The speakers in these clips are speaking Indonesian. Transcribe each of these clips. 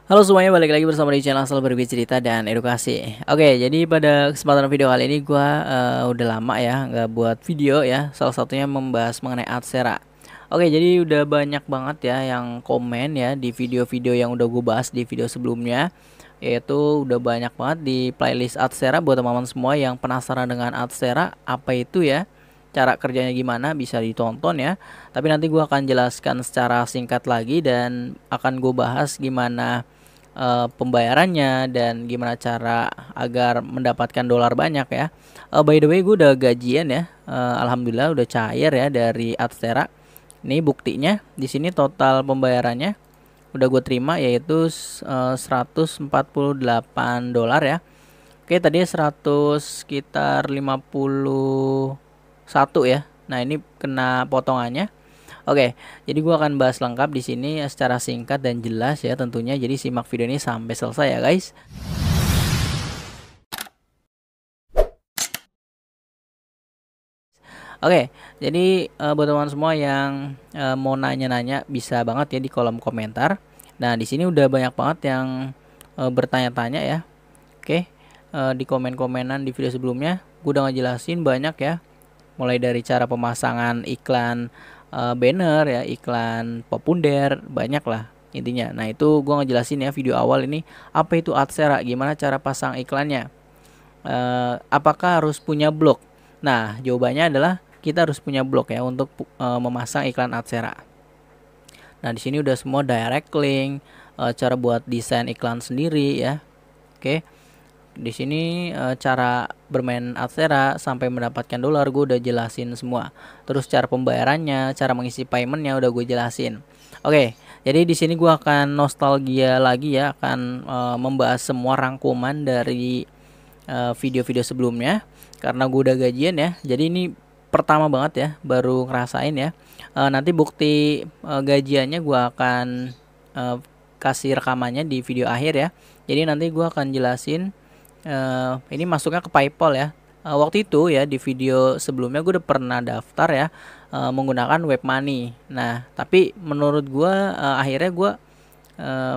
Halo semuanya, balik lagi bersama di channel Asal Berbagi Cerita dan Edukasi. Oke, jadi pada kesempatan video kali ini gua udah lama ya nggak buat video ya. Salah satunya membahas mengenai Adsera. Oke, jadi udah banyak banget ya yang komen ya di video-video yang udah gue bahas di video sebelumnya. Yaitu udah banyak banget di playlist Adsera buat teman-teman semua yang penasaran dengan Adsera apa itu ya. Cara kerjanya gimana bisa ditonton ya. Tapi nanti gua akan jelaskan secara singkat lagi dan akan gue bahas gimana pembayarannya dan gimana cara agar mendapatkan dolar banyak ya. By the way, gue udah gajian ya. Alhamdulillah udah cair ya dari Adsera. Ini buktinya di sini total pembayarannya udah gue terima yaitu 148 dolar ya. Oke, tadi 100 sekitar 51 ya. Nah, ini kena potongannya. Oke, jadi gua akan bahas lengkap di sini secara singkat dan jelas ya tentunya. Jadi simak video ini sampai selesai ya guys. Oke, jadi buat teman semua yang mau nanya-nanya bisa banget ya di kolom komentar. Nah, di sini udah banyak banget yang bertanya-tanya ya. Oke, di komen-komenan di video sebelumnya gue udah ngejelasin banyak ya. Mulai dari cara pemasangan iklan banner ya, iklan populer, banyak lah intinya. Nah, itu gua ngejelasin ya video awal ini apa itu Adsera, gimana cara pasang iklannya. Apakah harus punya blog? Nah, jawabannya adalah kita harus punya blog ya untuk memasang iklan Adsera. Nah, di sini udah semua direct link, cara buat desain iklan sendiri ya. Oke. Di sini cara bermain Adsera sampai mendapatkan dolar gue udah jelasin semua. Terus cara pembayarannya, cara mengisi paymentnya udah gue jelasin. Oke, jadi di sini gue akan nostalgia lagi ya, akan membahas semua rangkuman dari video-video sebelumnya karena gue udah gajian ya. Jadi ini pertama banget ya, baru ngerasain ya. Nanti bukti gajiannya gue akan kasih rekamannya di video akhir ya. Jadi nanti gue akan jelasin. Ini masuknya ke PayPal ya. Waktu itu ya di video sebelumnya gue udah pernah daftar ya menggunakan web money. Nah, tapi menurut gue akhirnya gue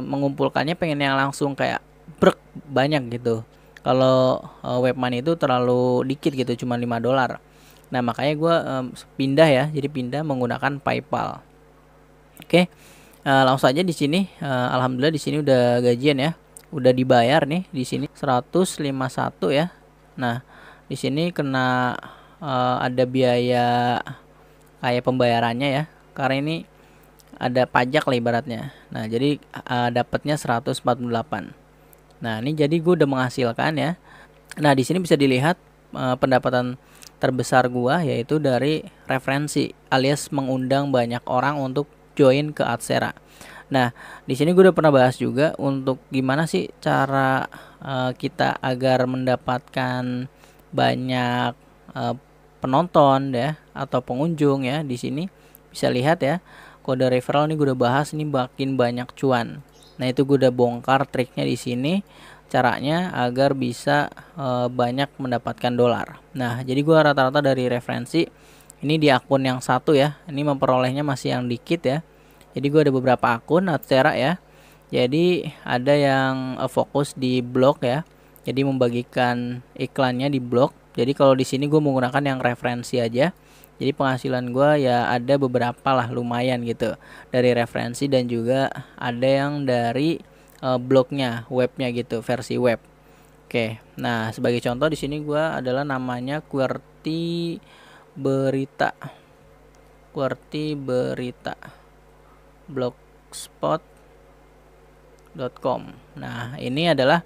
mengumpulkannya pengen yang langsung kayak brek banyak gitu. Kalau web money itu terlalu dikit gitu, cuma 5 dolar. Nah, makanya gue pindah ya, jadi pindah menggunakan PayPal. Oke, langsung aja di sini. Alhamdulillah di sini udah gajian ya. Udah dibayar nih di sini 151 ya. Nah, di sini kena ada biaya kayak pembayarannya ya. Karena ini ada pajak lah ibaratnya. Nah, jadi dapatnya 148. Nah, ini jadi gue udah menghasilkan ya. Nah, di sini bisa dilihat pendapatan terbesar gua yaitu dari referensi alias mengundang banyak orang untuk join ke Adsera. Nah, di sini gue udah pernah bahas juga untuk gimana sih cara kita agar mendapatkan banyak penonton ya atau pengunjung ya. Di sini bisa lihat ya kode referral ini gue udah bahas, ini makin banyak cuan. Nah, itu gue udah bongkar triknya di sini. Caranya agar bisa banyak mendapatkan dolar. Nah, jadi gue rata-rata dari referensi ini di akun yang satu ya. Ini memperolehnya masih yang dikit ya. Jadi gue ada beberapa akun Adsera ya. Jadi ada yang fokus di blog ya. Jadi membagikan iklannya di blog. Jadi kalau di sini gue menggunakan yang referensi aja. Jadi penghasilan gue ya ada beberapa lah, lumayan gitu dari referensi dan juga ada yang dari blognya, webnya gitu, versi web. Oke, nah sebagai contoh di sini gue adalah namanya QWERTY Berita, QWERTY Berita, blogspot.com. Nah, ini adalah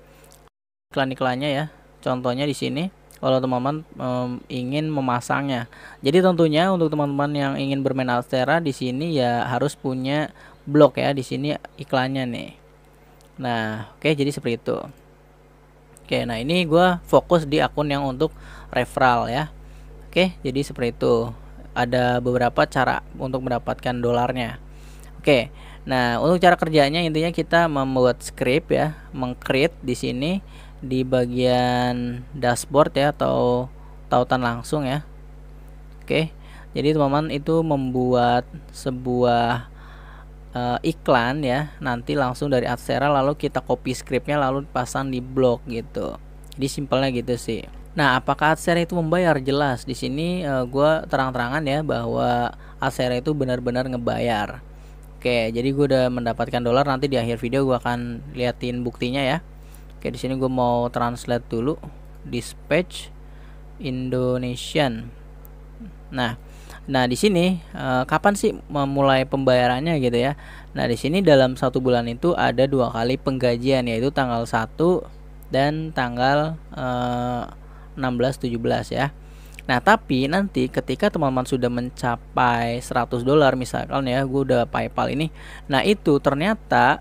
iklan-iklannya ya. Contohnya di sini. Kalau teman-teman ingin memasangnya. Jadi tentunya untuk teman-teman yang ingin bermain Adsera di sini ya harus punya blog ya. Di sini iklannya nih. Nah, oke, jadi seperti itu. Oke, nah ini gue fokus di akun yang untuk referral ya. Oke, jadi seperti itu. Ada beberapa cara untuk mendapatkan dolarnya. Oke, nah untuk cara kerjanya intinya kita membuat script ya, meng-create di sini di bagian dashboard ya atau tautan langsung ya. Oke, jadi teman-teman itu membuat sebuah iklan ya, nanti langsung dari Adstera lalu kita copy scriptnya lalu pasang di blog gitu. Jadi simpelnya gitu sih. Nah, apakah Adstera itu membayar? Jelas di sini gue terang-terangan ya bahwa Adstera itu benar-benar ngebayar. Oke, jadi gue udah mendapatkan dolar. Nanti di akhir video gue akan liatin buktinya ya. Oke, di sini gue mau translate dulu. Dispatch Indonesian. Nah di sini kapan sih memulai pembayarannya gitu ya? Nah di sini dalam 1 bulan itu ada 2 kali penggajian, yaitu tanggal 1 dan tanggal 16-17 ya. Nah tapi nanti ketika teman-teman sudah mencapai 100 dolar misalkan ya, gue udah PayPal ini. Nah itu ternyata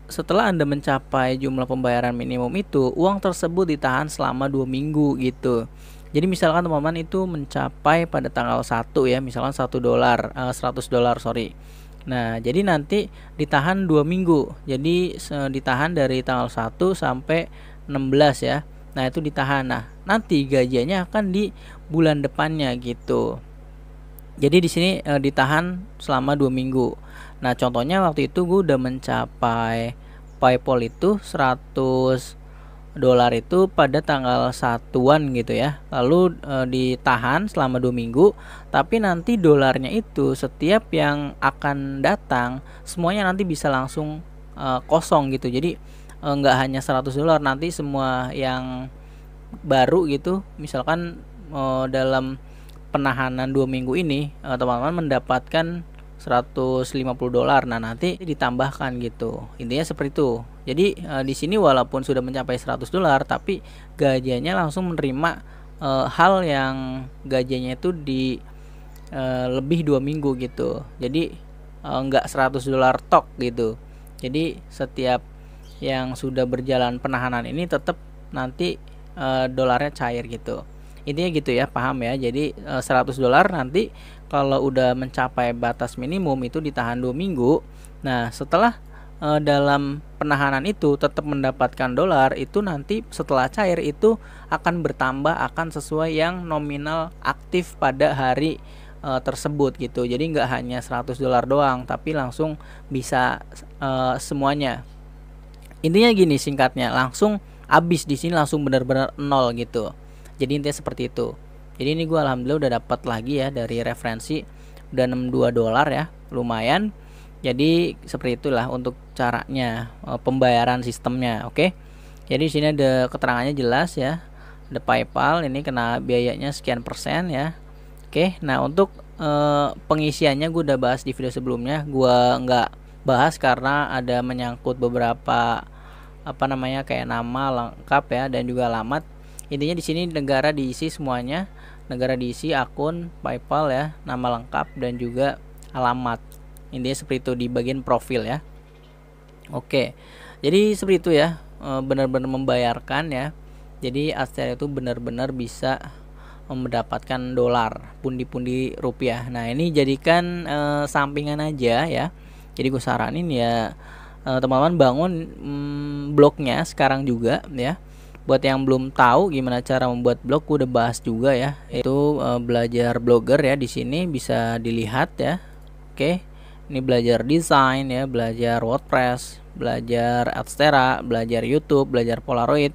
setelah Anda mencapai jumlah pembayaran minimum itu, uang tersebut ditahan selama 2 minggu gitu. Jadi misalkan teman-teman itu mencapai pada tanggal 1 ya, misalkan 1 dolar, 100 dolar sorry. Nah jadi nanti ditahan 2 minggu. Jadi ditahan dari tanggal 1 sampai 16 ya. Nah itu ditahan. Nah nanti gajiannya akan di bulan depannya gitu. Jadi di sini ditahan selama 2 minggu. Nah contohnya waktu itu gue udah mencapai PayPal itu 100 dolar itu pada tanggal 1-an gitu ya. Lalu ditahan selama 2 minggu. Tapi nanti dolarnya itu setiap yang akan datang semuanya nanti bisa langsung kosong gitu. Jadi nggak hanya 100 dolar, nanti semua yang baru gitu, misalkan dalam penahanan 2 minggu ini teman-teman mendapatkan 150 dolar. Nah nanti ditambahkan gitu, intinya seperti itu. Jadi di sini walaupun sudah mencapai 100 dolar tapi gajinya langsung menerima hal yang gajinya itu di lebih 2 minggu gitu. Jadi enggak 100 dolar tok gitu. Jadi setiap yang sudah berjalan penahanan ini tetap nanti dolarnya cair gitu. Intinya gitu ya, paham ya. Jadi 100 dolar nanti kalau udah mencapai batas minimum itu ditahan 2 minggu. Nah setelah dalam penahanan itu tetap mendapatkan dolar, itu nanti setelah cair itu akan bertambah, akan sesuai yang nominal aktif pada hari tersebut gitu. Jadi nggak hanya 100 dolar doang, tapi langsung bisa semuanya. Intinya gini singkatnya, langsung habis di sini, langsung benar-benar nol gitu. Jadi intinya seperti itu. Jadi ini gue alhamdulillah udah dapat lagi ya dari referensi, udah 62 dolar ya, lumayan. Jadi seperti itulah untuk caranya pembayaran sistemnya. Oke. Jadi di sini ada keterangannya jelas ya. Ada PayPal, ini kena biayanya sekian persen ya. Oke. Nah untuk pengisiannya gue udah bahas di video sebelumnya. Gue nggak bahas karena ada menyangkut beberapa kayak nama lengkap ya dan juga alamat. Intinya di sini negara diisi semuanya. Negara diisi, akun PayPal ya, nama lengkap dan juga alamat. Intinya seperti itu di bagian profil ya. Oke. Jadi seperti itu ya, benar-benar membayarkan ya. Jadi Adstera itu benar-benar bisa mendapatkan dolar, pundi-pundi rupiah. Nah, ini jadikan sampingan aja ya. Jadi gue saranin ya teman-teman bangun blognya sekarang juga ya. Buat yang belum tahu gimana cara membuat blog, udah bahas juga ya. Itu belajar blogger ya, di sini bisa dilihat ya. Oke. Ini belajar desain ya, belajar WordPress, belajar Adstera, belajar YouTube, belajar Polaroid,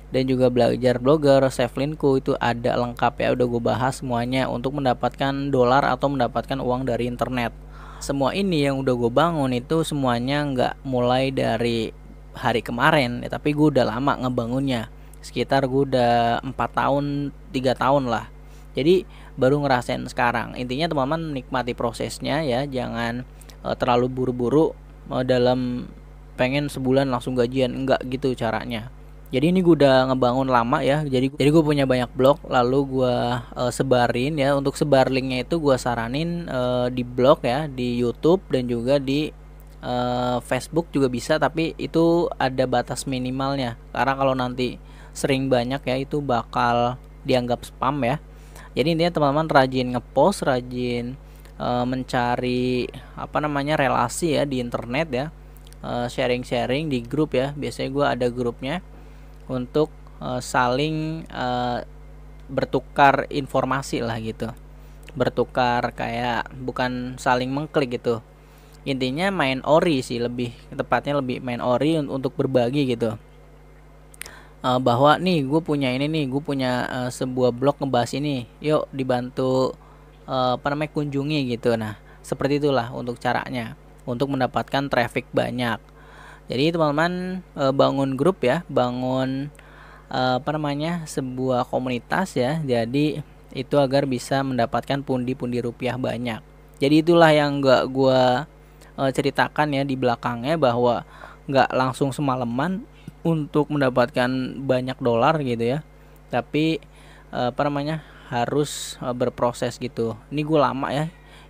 dan juga belajar blogger, Savelinku, itu ada lengkap ya. Udah gue bahas semuanya untuk mendapatkan dolar atau mendapatkan uang dari internet. Semua ini yang udah gue bangun itu semuanya nggak mulai dari hari kemarin ya, tapi gue udah lama ngebangunnya. Sekitar gue udah 4 tahun 3 tahun lah. Jadi baru ngerasain sekarang. Intinya teman-teman nikmati prosesnya ya, jangan terlalu buru-buru dalam pengen sebulan langsung gajian, enggak gitu caranya. Jadi ini gue udah ngebangun lama ya. Jadi gue punya banyak blog, lalu gue sebarin ya. Untuk sebar linknya itu gue saranin di blog ya, di YouTube dan juga di Facebook juga bisa, tapi itu ada batas minimalnya. Karena kalau nanti sering banyak ya itu bakal dianggap spam ya. Jadi intinya teman-teman rajin ngepost, rajin mencari relasi ya di internet ya, sharing-sharing di grup ya. Biasanya gue ada grupnya untuk saling bertukar informasi lah gitu, bertukar kayak bukan saling mengklik gitu. intinya main ori sih, lebih tepatnya lebih main ori untuk berbagi gitu. Bahwa nih gue punya ini nih, gue punya sebuah blog ngebahas ini, yuk dibantu kunjungi gitu. Nah seperti itulah untuk caranya untuk mendapatkan traffic banyak. Jadi teman-teman bangun grup ya, bangun sebuah komunitas ya, jadi itu agar bisa mendapatkan pundi-pundi rupiah banyak. Jadi itulah yang gue ceritakan ya di belakangnya, bahwa nggak langsung semalaman untuk mendapatkan banyak dolar gitu ya, tapi harus berproses gitu. Ini gue lama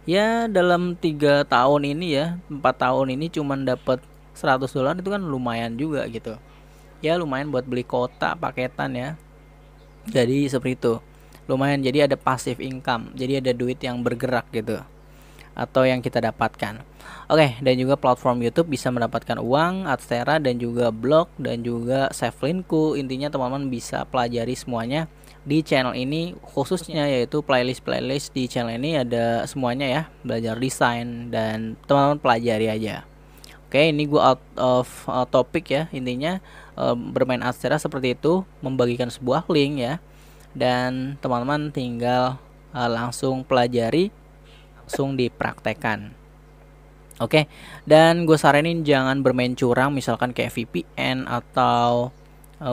ya dalam 3 tahun ini ya, 4 tahun ini cuman dapat $100 itu kan lumayan juga gitu ya, lumayan buat beli kota paketan ya. Jadi seperti itu, lumayan, jadi ada passive income, jadi ada duit yang bergerak gitu atau yang kita dapatkan. Oke, dan juga platform YouTube bisa mendapatkan uang, Adstera dan juga blog dan juga save linku. Intinya teman-teman bisa pelajari semuanya di channel ini khususnya, yaitu playlist di channel ini ada semuanya ya, belajar desain dan teman-teman pelajari aja. Oke, ini gue out of topic ya, intinya bermain Adstera seperti itu, membagikan sebuah link ya, dan teman-teman tinggal langsung pelajari, langsung dipraktekkan. Oke, dan gue saranin jangan bermain curang, misalkan kayak VPN atau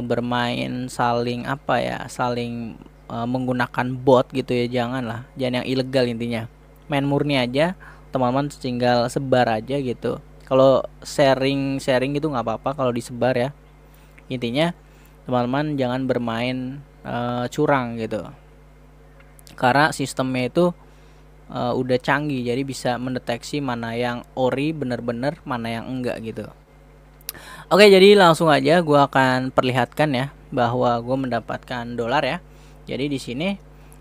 bermain saling menggunakan bot gitu ya, jangan yang ilegal. Intinya main murni aja, teman-teman tinggal sebar aja gitu. Kalau sharing gitu nggak apa-apa kalau disebar ya. Intinya teman-teman jangan bermain curang gitu, karena sistemnya itu udah canggih, jadi bisa mendeteksi mana yang ori bener-bener, mana yang enggak gitu. Oke, jadi langsung aja gue akan perlihatkan ya bahwa gue mendapatkan dolar ya. Jadi di sini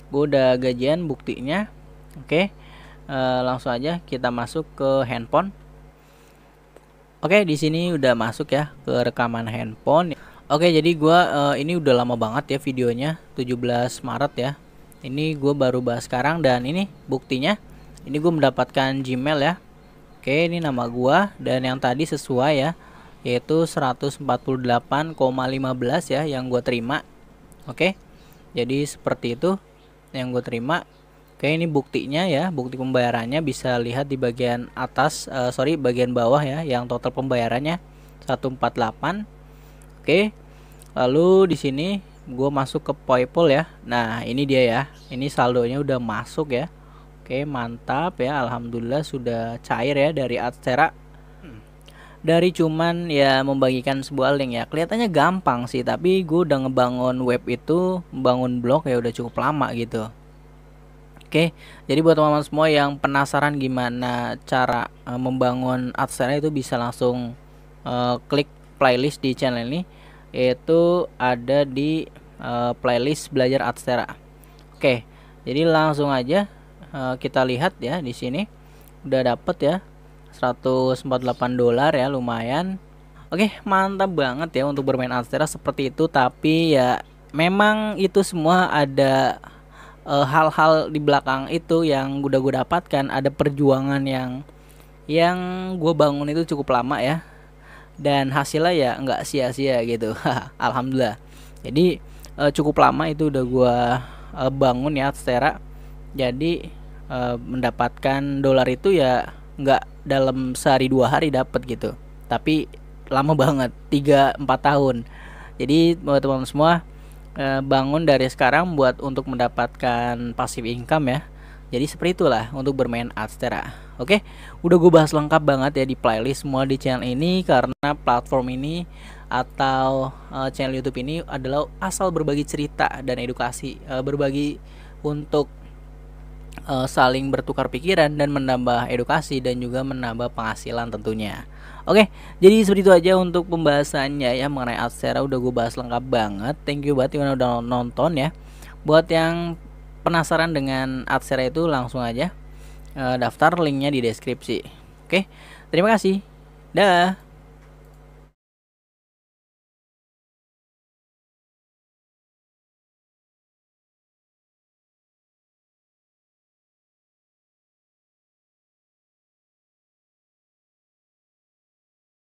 gue udah gajian buktinya. Oke, langsung aja kita masuk ke handphone. Oke, di sini udah masuk ya ke rekaman handphone. Oke, jadi gue ini udah lama banget ya videonya, 17 Maret ya. Ini gue baru bahas sekarang, dan ini buktinya. Ini gue mendapatkan Gmail ya. Oke, ini nama gue, dan yang tadi sesuai ya, yaitu 148,15 ya yang gue terima. Oke, jadi seperti itu yang gue terima. Oke, ini buktinya ya, bukti pembayarannya bisa lihat di bagian atas, bagian bawah ya, yang total pembayarannya 148. Oke, lalu di sini gue masuk ke PayPal ya. Nah ini dia ya, ini saldonya udah masuk ya. Oke, mantap ya, alhamdulillah sudah cair ya dari Adstera. Dari cuman ya membagikan sebuah link ya, kelihatannya gampang sih, tapi gue udah ngebangun web itu, membangun blog ya udah cukup lama gitu. Oke, jadi buat teman-teman semua yang penasaran gimana cara membangun Adstera itu, bisa langsung klik playlist di channel ini, yaitu ada di playlist belajar Adstera. Oke, jadi langsung aja kita lihat ya, di sini udah dapet ya $148 ya, lumayan. Oke, mantap banget ya untuk bermain Adstera seperti itu. Tapi ya memang itu semua ada hal-hal di belakang itu yang udah gue dapatkan, ada perjuangan yang gue bangun itu cukup lama ya, dan hasilnya ya nggak sia-sia gitu. Alhamdulillah. Jadi cukup lama itu udah gua bangun ya Adstera. Jadi mendapatkan dolar itu ya nggak dalam sehari 2 hari dapat gitu, tapi lama banget, 3-4 tahun. Jadi buat teman-teman semua, bangun dari sekarang buat untuk mendapatkan passive income ya. Jadi seperti itulah untuk bermain Adstera. Oke, udah gue bahas lengkap banget ya di playlist semua di channel ini, karena platform ini atau channel YouTube ini adalah asal berbagi cerita dan edukasi, berbagi untuk saling bertukar pikiran dan menambah edukasi dan juga menambah penghasilan tentunya. Oke, jadi seperti itu aja untuk pembahasannya ya mengenai Adstera, udah gue bahas lengkap banget. Thank you banget yang udah nonton ya. Buat yang penasaran dengan Adstera itu, langsung aja daftar, linknya di deskripsi. Oke, terima kasih. Dah.